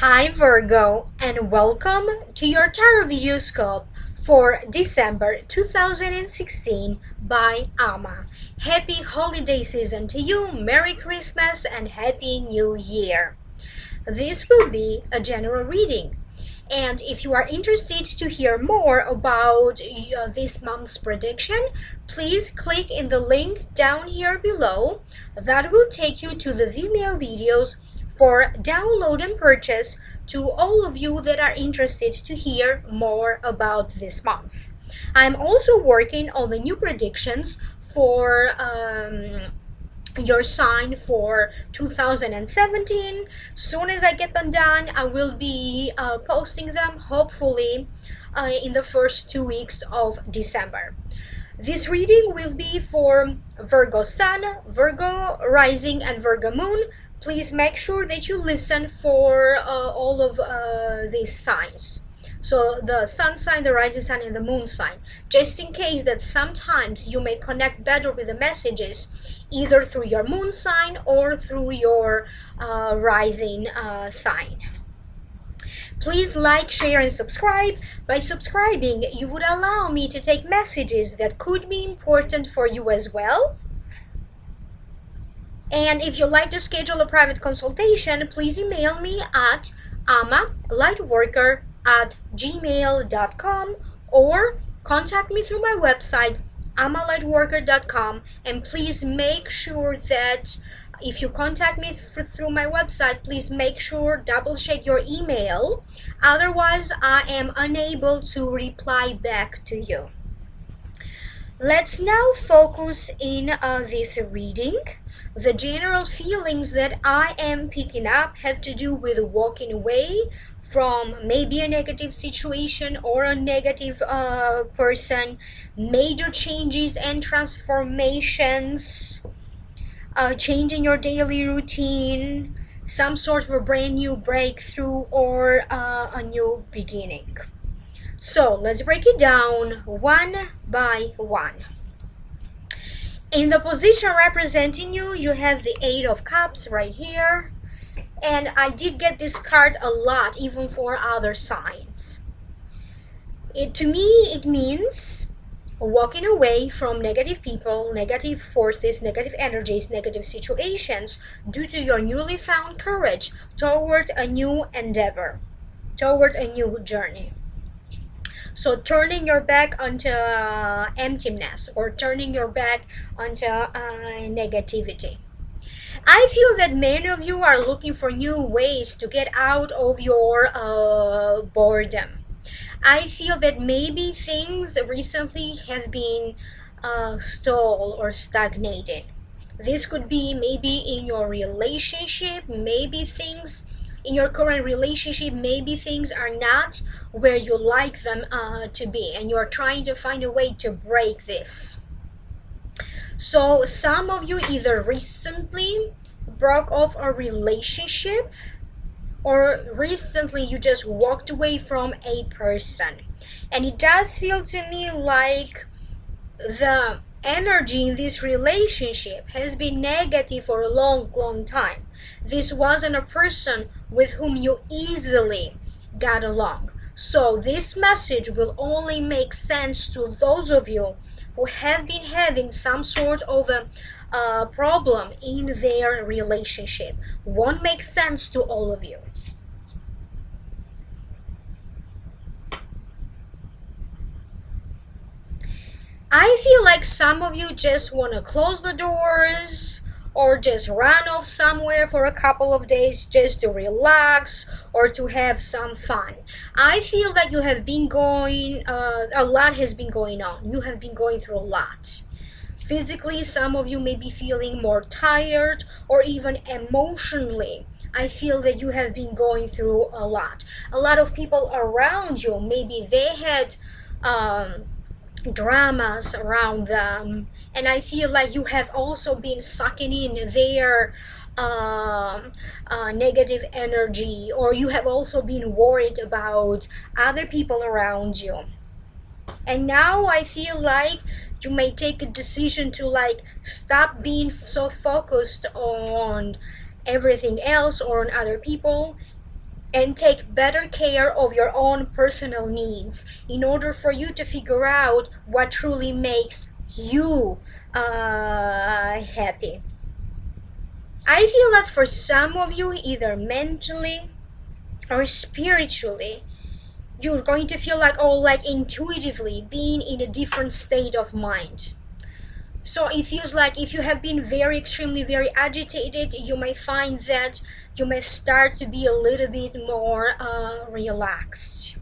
Hi Virgo, and welcome to your Tarotvideoscope for December 2016 by Amma. Happy holiday season to you, Merry Christmas and Happy New Year. This will be a general reading, and if you are interested to hear more about this month's prediction, please click in the link down here below. That will take you to the Vimeo videos for download and purchase to all of you that are interested to hear more about this month. I'm also working on the new predictions for your sign for 2017. Soon as I get them done, I will be posting them, hopefully in the first 2 weeks of December. This reading will be for Virgo Sun, Virgo Rising, and Virgo Moon. Please make sure that you listen for all of these signs. So the sun sign, the rising sign, and the moon sign. Just in case that sometimes you may connect better with the messages either through your moon sign or through your rising sign. Please like, share, and subscribe. By subscribing, you would allow me to take messages that could be important for you as well. And if you'd like to schedule a private consultation, please email me at ammalightworker@gmail.com or contact me through my website ammalightworker.com. And please make sure that if you contact me through my website, please make sure double check your email. Otherwise, I am unable to reply back to you. Let's now focus in this reading. The general feelings that I am picking up have to do with walking away from maybe a negative situation or a negative person, major changes and transformations, changing your daily routine, some sort of a brand new breakthrough or a new beginning. So let's break it down one by one. In the position representing you, you have the Eight of Cups right here. And I did get this card a lot, even for other signs. To me, it means walking away from negative people, negative forces, negative energies, negative situations due to your newly found courage toward a new endeavor, toward a new journey. So turning your back onto emptiness or turning your back onto negativity. I feel that many of you are looking for new ways to get out of your boredom. I feel that maybe things recently have been stalled or stagnated. This could be maybe in your relationship, maybe things in your current relationship, maybe things are not where you like them to be, and you're trying to find a way to break this. So some of you either recently broke off a relationship or recently you just walked away from a person. And it does feel to me like the energy in this relationship has been negative for a long time. This wasn't a person with whom you easily got along. So this message will only make sense to those of you who have been having some sort of a problem in their relationship. Won't make sense to all of you. I feel like some of you just want to close the doors or just run off somewhere for a couple of days just to relax or to have some fun. I feel that you have been a lot has been going on. You have been going through a lot. Physically, some of you may be feeling more tired, or even emotionally. I feel that you have been going through a lot. A lot of people around you, maybe they had dramas around them, and I feel like you have also been sucking in their negative energy, or you have also been worried about other people around you. And now I feel like you may take a decision to stop being so focused on everything else or on other people and take better care of your own personal needs in order for you to figure out what truly makes you happy. I feel that for some of you, either mentally or spiritually, you're going to feel like, oh, like intuitively being in a different state of mind. So it feels like if you have been very extremely very agitated, you may find that you may start to be a little bit more relaxed.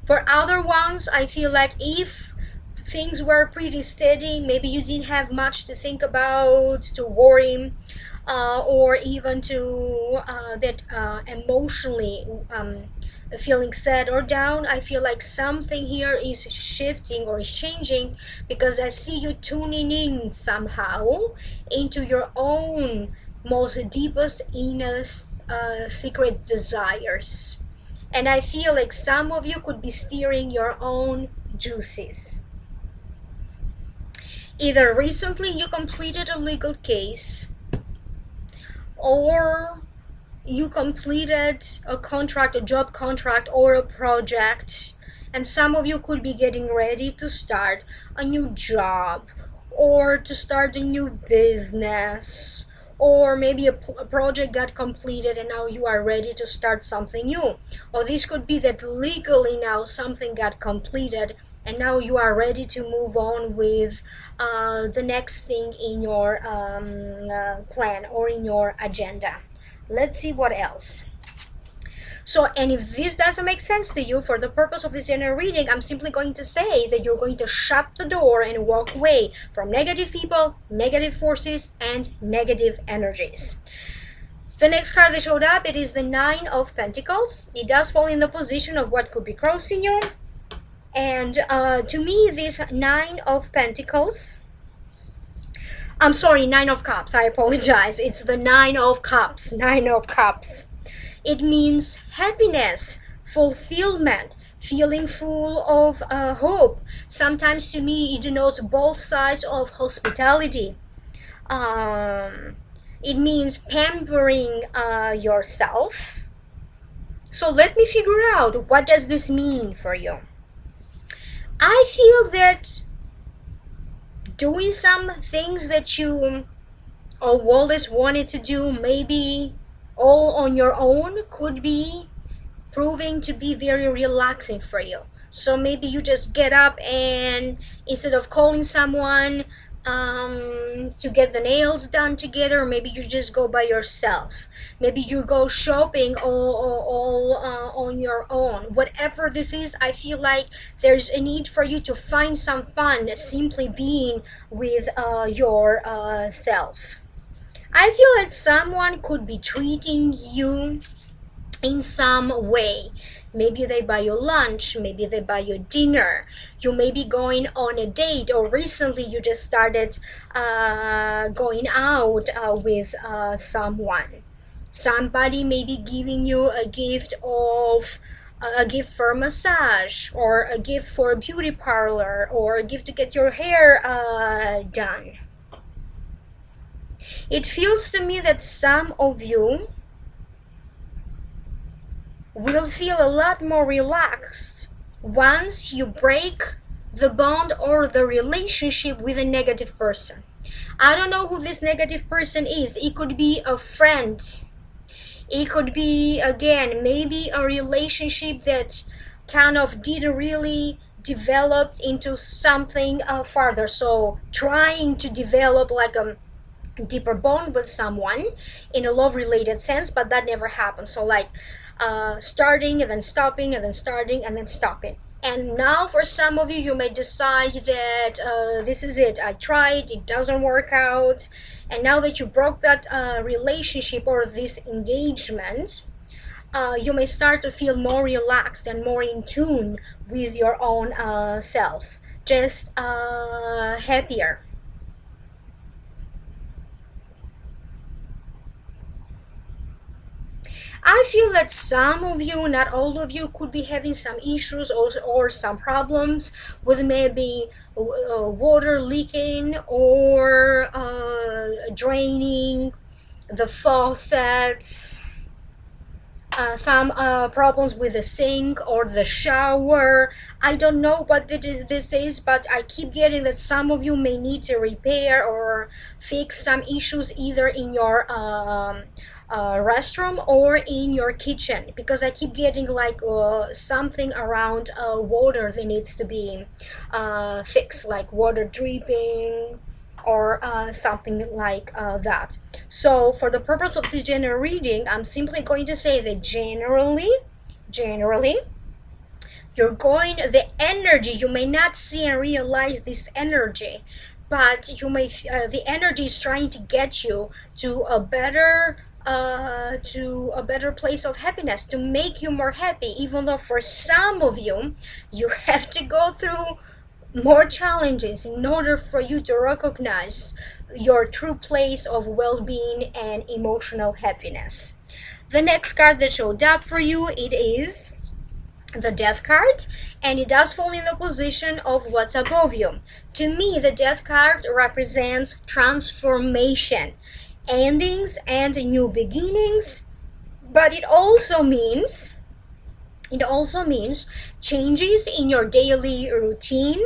For other ones, I feel like if things were pretty steady, maybe you didn't have much to think about, to worry, or even to that emotionally feeling sad or down, I feel like something here is shifting or is changing, because I see you tuning in somehow into your own most deepest, innerest secret desires. And I feel like some of you could be steering your own juices. Either recently you completed a legal case, or you completed a contract, a job contract, or a project, and some of you could be getting ready to start a new job or to start a new business, or maybe a project got completed and now you are ready to start something new. Or this could be that legally now something got completed and now you are ready to move on with the next thing in your plan or in your agenda. Let's see what else. So, and if this doesn't make sense to you, for the purpose of this general reading, I'm simply going to say that you're going to shut the door and walk away from negative people, negative forces, and negative energies. The next card that showed up, it is the Nine of Pentacles. It does fall in the position of what could be crossing you. And to me, this Nine of Pentacles, I'm sorry, Nine of Cups, I apologize. It's the Nine of Cups, Nine of Cups. It means happiness, fulfillment, feeling full of hope. Sometimes to me it denotes both sides of hospitality. It means pampering yourself. So let me figure out, what does this mean for you? I feel that doing some things that you always wanted to do, maybe all on your own, could be proving to be very relaxing for you. So maybe you just get up and instead of calling someone to get the nails done together, maybe you just go by yourself. Maybe you go shopping all on your own. Whatever this is, I feel like there's a need for you to find some fun simply being with yourself. I feel like someone could be treating you in some way. Maybe they buy you lunch, maybe they buy you dinner, you may be going on a date, or recently you just started going out with someone. Somebody may be giving you a gift for a massage, or a gift for a beauty parlor, or a gift to get your hair done. It feels to me that some of you will feel a lot more relaxed once you break the bond or the relationship with a negative person. I don't know who this negative person is. It could be a friend. It could be, again, maybe a relationship that kind of didn't really develop into something farther. So trying to develop like a deeper bond with someone in a love related sense, but that never happened. So like starting and then stopping and then starting and then stopping. And now for some of you, you may decide that this is it, I tried, it doesn't work out. And now that you broke that relationship or this engagement, you may start to feel more relaxed and more in tune with your own self, just happier. I feel that some of you, not all of you, could be having some issues or some problems with maybe water leaking or draining the faucets. some problems with the sink or the shower. I don't know what this is, but I keep getting that some of you may need to repair or fix some issues either in your restroom or in your kitchen, because I keep getting like something around water that needs to be fixed, like water dripping or something like that. So for the purpose of this general reading, I'm simply going to say that generally, the energy, you may not see and realize this energy, but you may the energy is trying to get you to a better place of happiness, to make you more happy, even though for some of you you have to go through more challenges in order for you to recognize your true place of well-being and emotional happiness. The next card that showed up for you, it is the Death card, and it does fall in the position of what's above you. To me, the Death card represents transformation, endings and new beginnings, but it also means changes in your daily routine,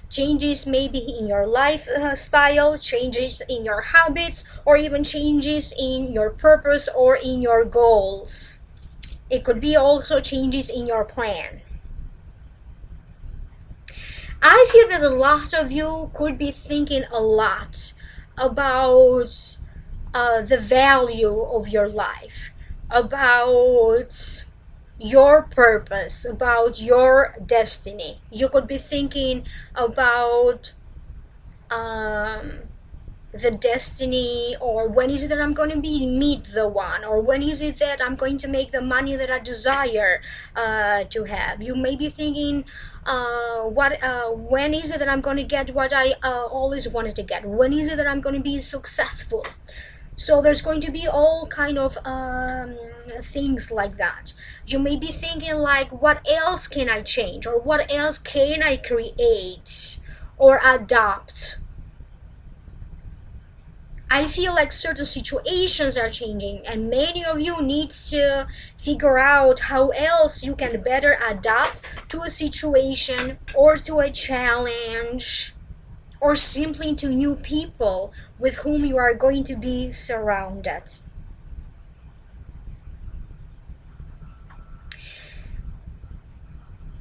changes maybe in your lifestyle, changes in your habits, or even changes in your purpose or in your goals. It could be also changes in your plan. I feel that a lot of you could be thinking a lot about the value of your life, about your purpose, about your destiny. You could be thinking about the destiny, or when is it that I'm going to meet the one, or when is it that I'm going to make the money that I desire to have. You may be thinking when is it that I'm going to get what I always wanted to get, when is it that I'm going to be successful. So there's going to be all kind of things like that. You may be thinking like, what else can I change, or what else can I create or adapt. I feel like certain situations are changing, and many of you need to figure out how else you can better adapt to a situation or to a challenge, or simply to new people with whom you are going to be surrounded.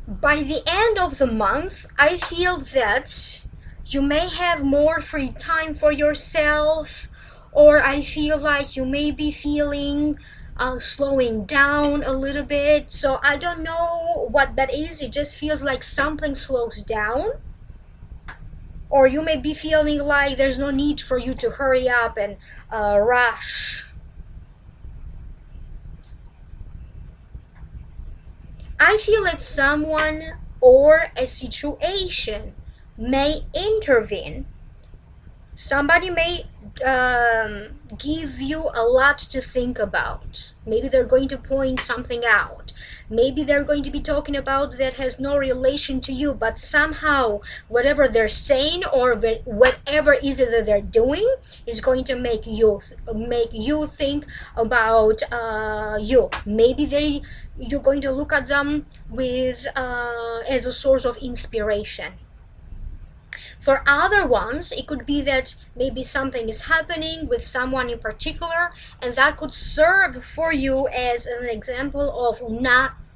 By the end of the month, I feel that you may have more free time for yourself, or I feel like you may be feeling slowing down a little bit. So I don't know what that is. It just feels like something slows down. Or you may be feeling like there's no need for you to hurry up and rush. I feel that someone or a situation may intervene. Somebody may give you a lot to think about. Maybe they're going to point something out. Maybe they're going to be talking about that has no relation to you, but somehow whatever they're saying or whatever is it that they're doing is going to make you think about you. Maybe you're going to look at them with as a source of inspiration. For other ones, it could be that maybe something is happening with someone in particular, and that could serve for you as an example of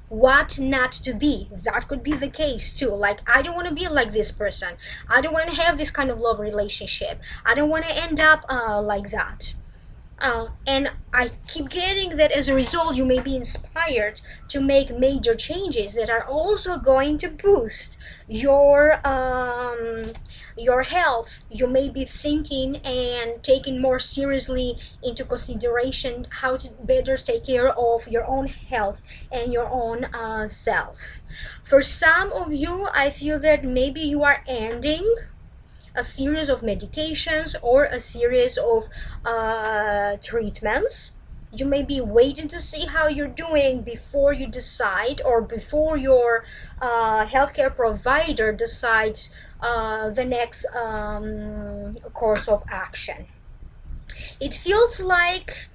what not to be. That could be the case too. Like, I don't want to be like this person. I don't want to have this kind of love relationship. I don't want to end up like that. And I keep getting that as a result, you may be inspired to make major changes that are also going to boost your health. You may be thinking and taking more seriously into consideration how to better take care of your own health and your own self. For some of you, I feel that maybe you are ending a series of medications or a series of treatments. You may be waiting to see how you're doing before you decide, or before your healthcare provider decides the next course of action. It feels like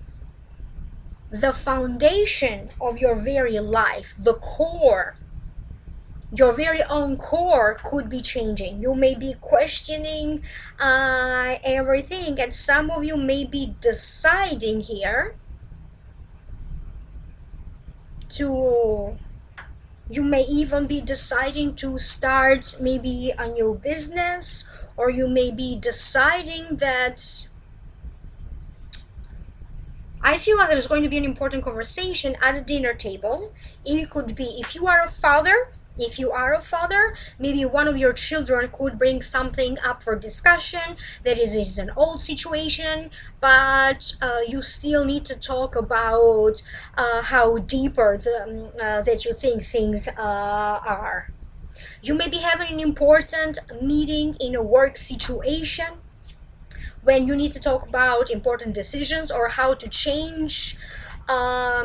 the foundation of your very life, the core, your very own core could be changing. You may be questioning everything, and some of you may be deciding here to, you may even be deciding to start maybe a new business, or you may be deciding that, I feel like there's going to be an important conversation at a dinner table. It could be, if you are a father, maybe one of your children could bring something up for discussion that is an old situation, but you still need to talk about how deeper that you think things are. You may be having an important meeting in a work situation when you need to talk about important decisions or how to change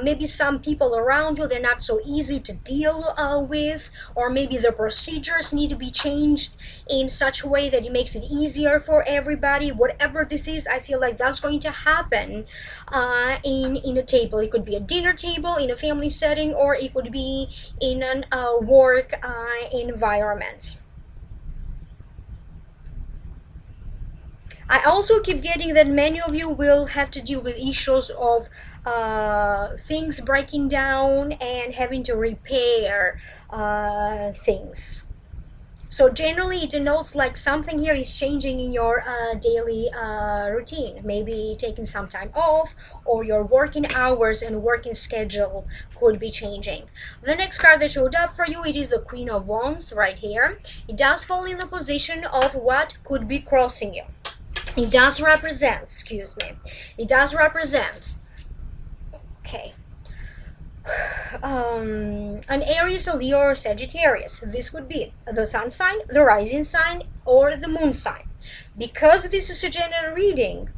maybe some people around you. They're not so easy to deal with, or maybe the procedures need to be changed in such a way that it makes it easier for everybody. Whatever this is, I feel like that's going to happen in a table. It could be a dinner table in a family setting, or it could be in a work environment. I also keep getting that many of you will have to deal with issues of things breaking down and having to repair things. So generally it denotes like something here is changing in your daily routine. Maybe taking some time off, or your working hours and working schedule could be changing. The next card that showed up for you, it is the Queen of Wands right here. It does fall in the position of what could be crossing you. It does represent, okay, an Aries, a Leo, or Sagittarius. This could be the sun sign, the rising sign, or the moon sign. Because this is a general reading,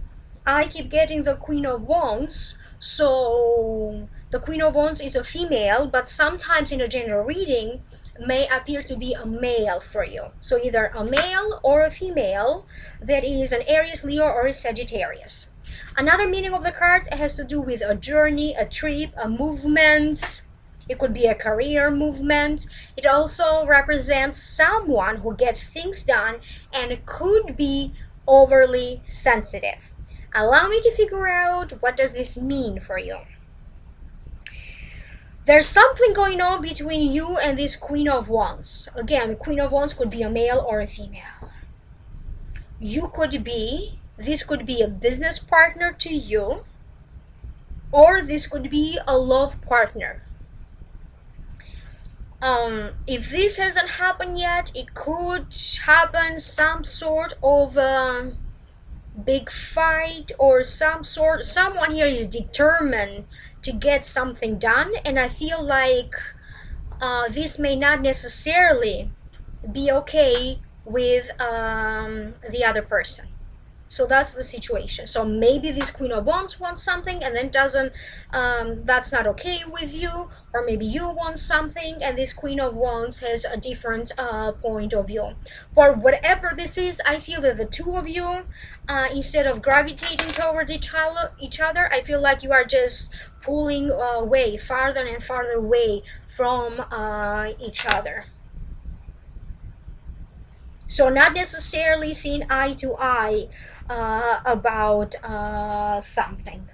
I keep getting the Queen of Wands. So the Queen of Wands is a female, but sometimes in a general reading may appear to be a male for you. So either a male or a female that is an Aries, Leo, or a Sagittarius. Another meaning of the card has to do with a journey, a trip, a movement. It could be a career movement. It also represents someone who gets things done and could be overly sensitive. Allow me to figure out, what does this mean for you? There's something going on between you and this Queen of Wands. Again, Queen of Wands could be a male or a female. This could be a business partner to you, or this could be a love partner. If this hasn't happened yet, it could happen some sort of big fight, or someone here is determined to get something done, and I feel like this may not necessarily be okay with the other person. So that's the situation. So maybe this Queen of Wands wants something and then doesn't, that's not okay with you, or maybe you want something and this Queen of Wands has a different point of view. For whatever this is, I feel that the two of you, instead of gravitating toward each other, I feel like you are just pulling away, farther and farther away from each other. So not necessarily seeing eye to eye about something.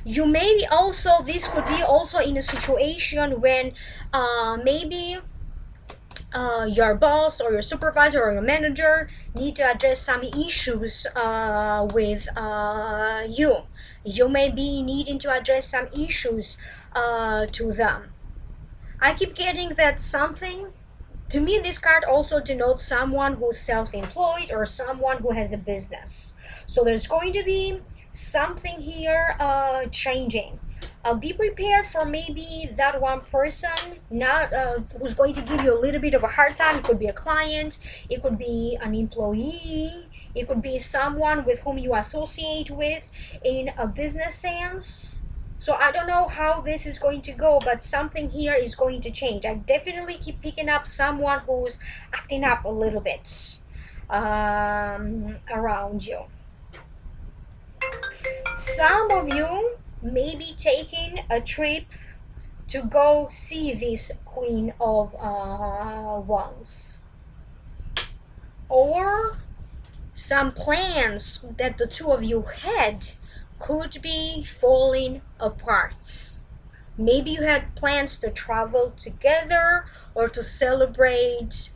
You may be also, this could be also in a situation when maybe your boss or your supervisor or your manager need to address some issues with you. You may be needing to address some issues to them. I keep getting that something. To me, this card also denotes someone who's self-employed or someone who has a business. So there's going to be something here changing. Be prepared for maybe that one person who's going to give you a little bit of a hard time. It could be a client, it could be an employee, it could be someone with whom you associate with in a business sense. So I don't know how this is going to go, but something here is going to change. I definitely keep picking up someone who's acting up a little bit around you. Some of you may be taking a trip to go see this Queen of Wands, or some plans that the two of you had could be falling apart. Maybe you had plans to travel together or to celebrate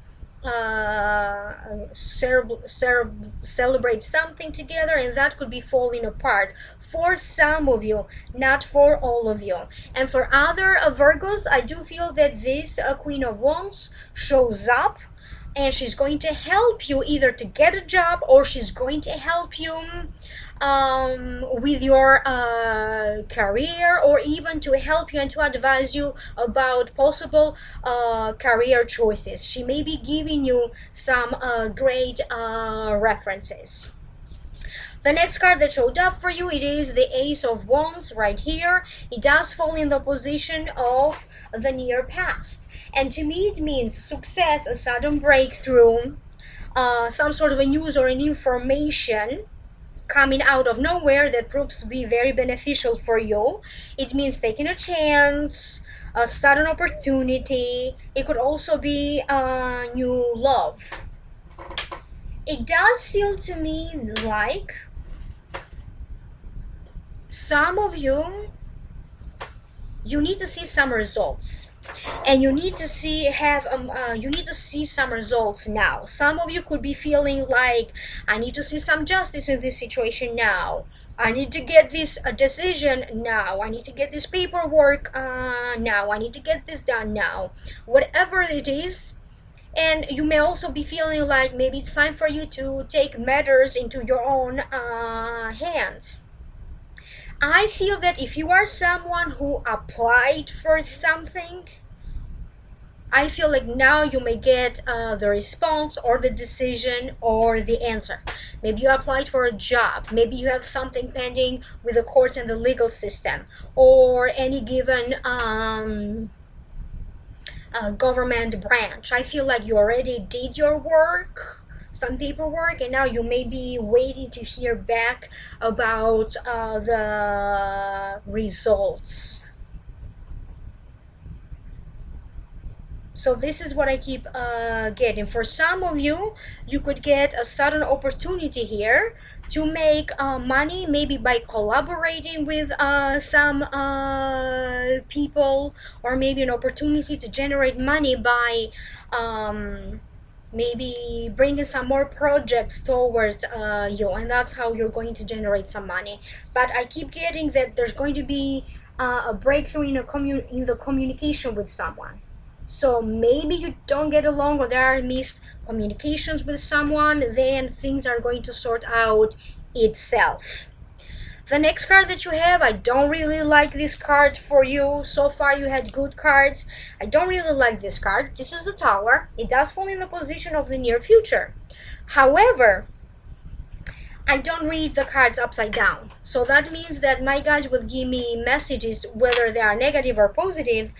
celebrate something together, and that could be falling apart for some of you, not for all of you. And for other Virgos, I do feel that this Queen of Wands shows up, and she's going to help you either to get a job, or she's going to help you with your career, or even to help you and to advise you about possible career choices. She may be giving you some great references. The next card that showed up for you, it is the Ace of Wands right here. It does fall in the position of the near past. And to me it means success, a sudden breakthrough, some sort of a news or an information coming out of nowhere that proves to be very beneficial for you. It means taking a chance, a sudden opportunity. It could also be new love. It does feel to me like some of you need to see some results, and you need to see some results now. Some of you could be feeling like, I need to see some justice in this situation now. I need to get this decision now. I need to get this paperwork now. I need to get this done now. Whatever it is. And you may also be feeling like maybe it's time for you to take matters into your own hands. I feel that if you are someone who applied for something, I feel like now you may get the response or the decision or the answer. Maybe you applied for a job. Maybe you have something pending with the courts and the legal system, or any given government branch. I feel like you already did your work, some paperwork, and now you may be waiting to hear back about the results. So this is what I keep getting. For some of you, you could get a sudden opportunity here to make money, maybe by collaborating with some people, or maybe an opportunity to generate money by maybe bringing some more projects toward you, and that's how you're going to generate some money. But I keep getting that there's going to be a breakthrough in the communication with someone. So maybe you don't get along, or there are miscommunications with someone, then things are going to sort out itself. The next card that you have, I don't really like this card for you. So far you had good cards. I don't really like this card. This is the Tower. It does fall in the position of the near future. However, I don't read the cards upside down. So that means that my guides will give me messages, whether they are negative or positive,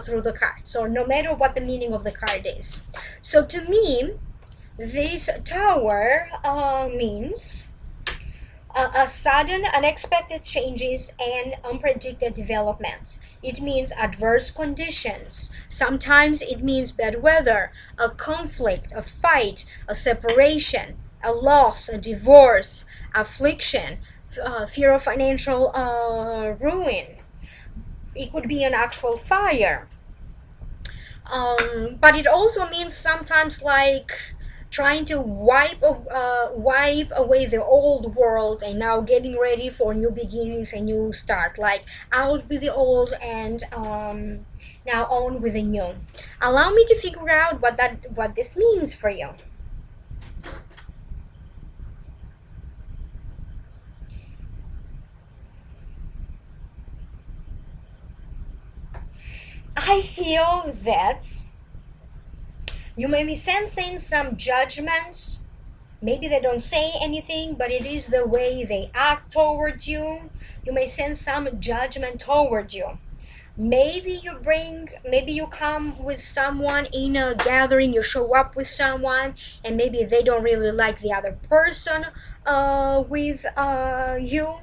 through the cards. So no matter what the meaning of the card is. So to me, this Tower means a sudden, unexpected changes and unpredicted developments. It means adverse conditions. Sometimes it means bad weather, a conflict, a fight, a separation, a loss, a divorce, affliction, fear of financial ruin. It could be an actual fire. But it also means sometimes like trying to wipe away the old world and now getting ready for new beginnings and new start, like out with the old and now on with the new. Allow me to figure out what this means for you. I feel that you may be sensing some judgments. Maybe they don't say anything, but it is the way they act towards you. You may sense some judgment towards you. Maybe you come with someone in a gathering, you show up with someone, and maybe they don't really like the other person, with you.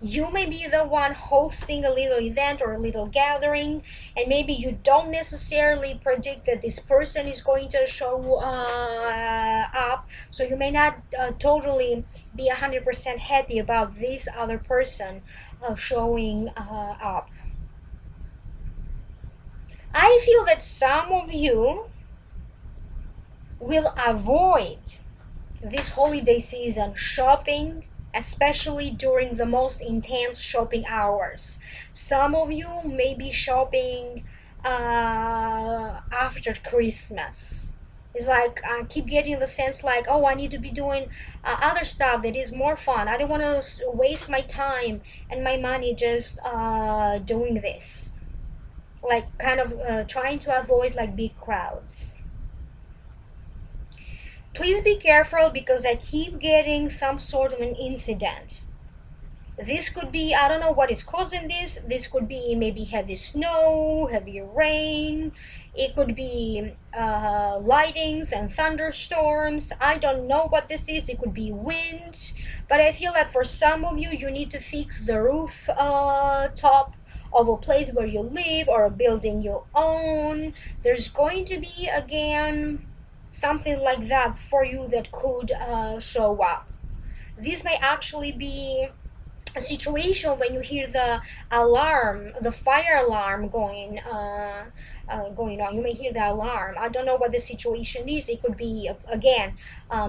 You may be the one hosting a little event or a little gathering, and maybe you don't necessarily predict that this person is going to show up, so you may not totally be 100% happy about this other person showing up. I feel that some of you will avoid this holiday season shopping, especially during the most intense shopping hours. Some of you may be shopping after Christmas. It's like I keep getting the sense like, oh, I need to be doing other stuff that is more fun. I don't want to waste my time and my money just doing this. Like kind of trying to avoid like big crowds. Please be careful because I keep getting some sort of an incident. This could be, I don't know what is causing this. This could be maybe heavy snow, heavy rain. It could be lightnings and thunderstorms. I don't know what this is. It could be wind. But I feel that for some of you, you need to fix the roof top of a place where you live or a building you own. There's going to be, again, something like that for you that could show up. This may actually be a situation when you hear the alarm, the fire alarm going on. You may hear the alarm. I don't know what the situation is. It could be, again,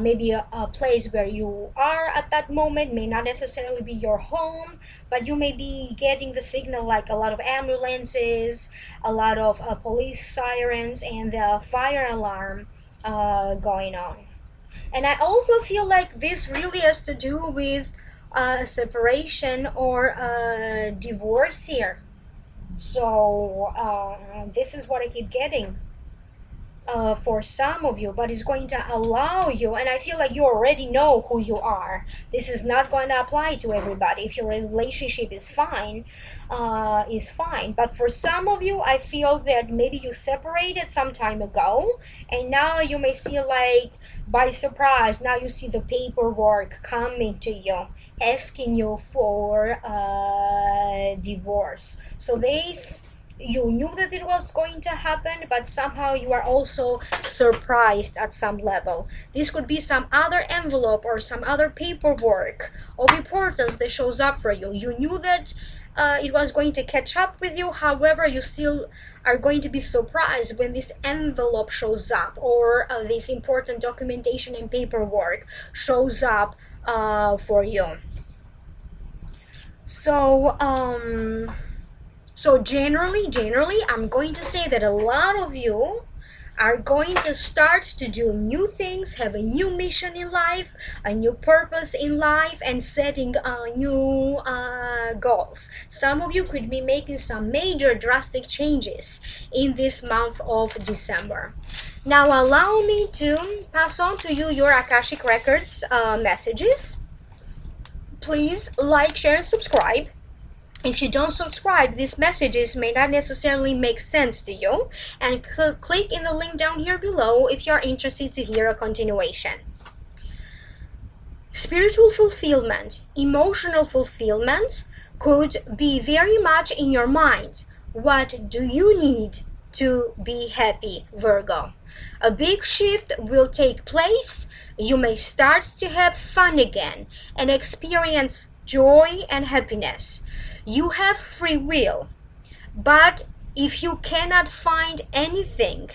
maybe a place where you are at that moment, may not necessarily be your home, but you may be getting the signal like a lot of ambulances, a lot of police sirens, and the fire alarm going on. And I also feel like this really has to do with a separation or a divorce here. So this is what I keep getting for some of you, but it's going to allow you, and I feel like you already know who you are. This is not going to apply to everybody. If your relationship is fine, but for some of you, I feel that maybe you separated some time ago, and now you may see like by surprise, now you see the paperwork coming to you asking you for divorce. So you knew that it was going to happen, but somehow you are also surprised at some level. This could be some other envelope or some other paperwork of importance that shows up for you. You knew that it was going to catch up with you, however, you still are going to be surprised when this envelope shows up or this important documentation and paperwork shows up for you. So generally, I'm going to say that a lot of you are going to start to do new things, have a new mission in life, a new purpose in life, and setting new goals. Some of you could be making some major drastic changes in this month of December. Now allow me to pass on to you your Akashic Records messages. Please like, share, and subscribe. If you don't subscribe, these messages may not necessarily make sense to you, and click in the link down here below if you're interested to hear a continuation. Spiritual fulfillment, emotional fulfillment could be very much in your mind. What do you need to be happy, Virgo? A big shift will take place. You may start to have fun again and experience joy and happiness. You have free will, but if you cannot find anything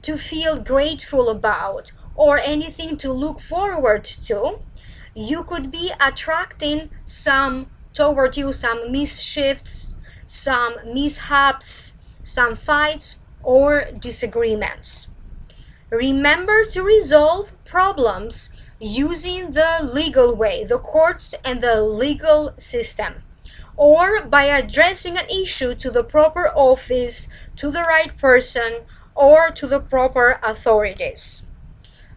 to feel grateful about or anything to look forward to, you could be attracting toward you some misshifts, some mishaps, some fights or disagreements. Remember to resolve problems using the legal way, the courts and the legal system, or by addressing an issue to the proper office, to the right person, or to the proper authorities.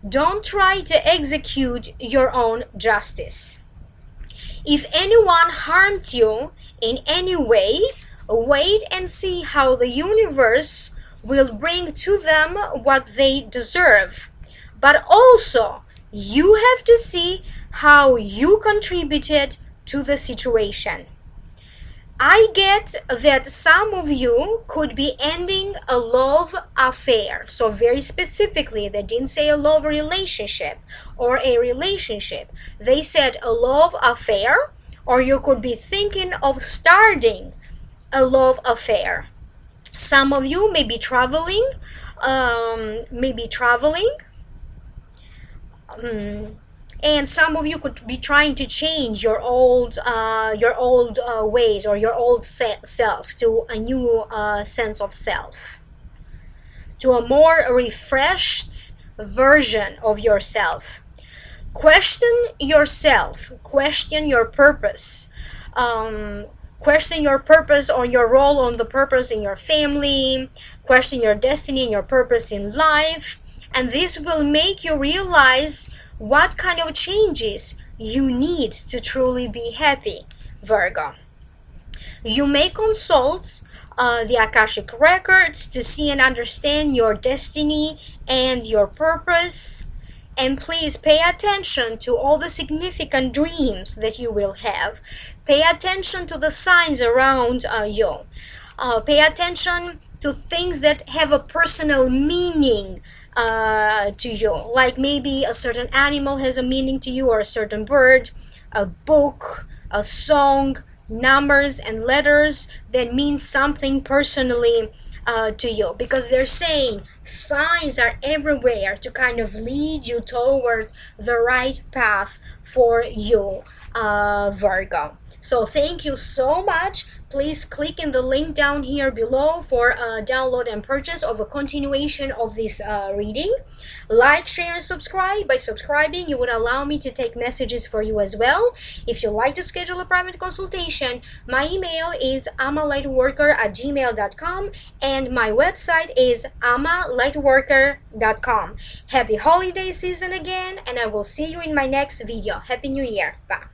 Don't try to execute your own justice. If anyone harmed you in any way, wait and see how the universe will bring to them what they deserve. But also, you have to see how you contributed to the situation. I get that some of you could be ending a love affair. So very specifically, they didn't say a love relationship or a relationship. They said a love affair, or you could be thinking of starting a love affair. Some of you may be traveling, and some of you could be trying to change your old ways or your old self to a new sense of self, to a more refreshed version of yourself. Question yourself, question your purpose, question your purpose or your role on the purpose in your family, question your destiny and your purpose in life, and this will make you realize what kind of changes you need to truly be happy, Virgo. You may consult the Akashic records to see and understand your destiny and your purpose. And please pay attention to all the significant dreams that you will have. Pay attention to the signs around you. Pay attention to things that have a personal meaning to you, like maybe a certain animal has a meaning to you, or a certain bird, a book, a song, numbers and letters that mean something personally to you, because they're saying signs are everywhere to kind of lead you toward the right path for you, Virgo. So thank you so much. Please click in the link down here below for download and purchase of a continuation of this reading. Like, share, and subscribe. By subscribing, you would allow me to take messages for you as well. If you'd like to schedule a private consultation, my email is amalightworker@gmail.com and my website is amalightworker.com. Happy holiday season again, and I will see you in my next video. Happy New Year. Bye.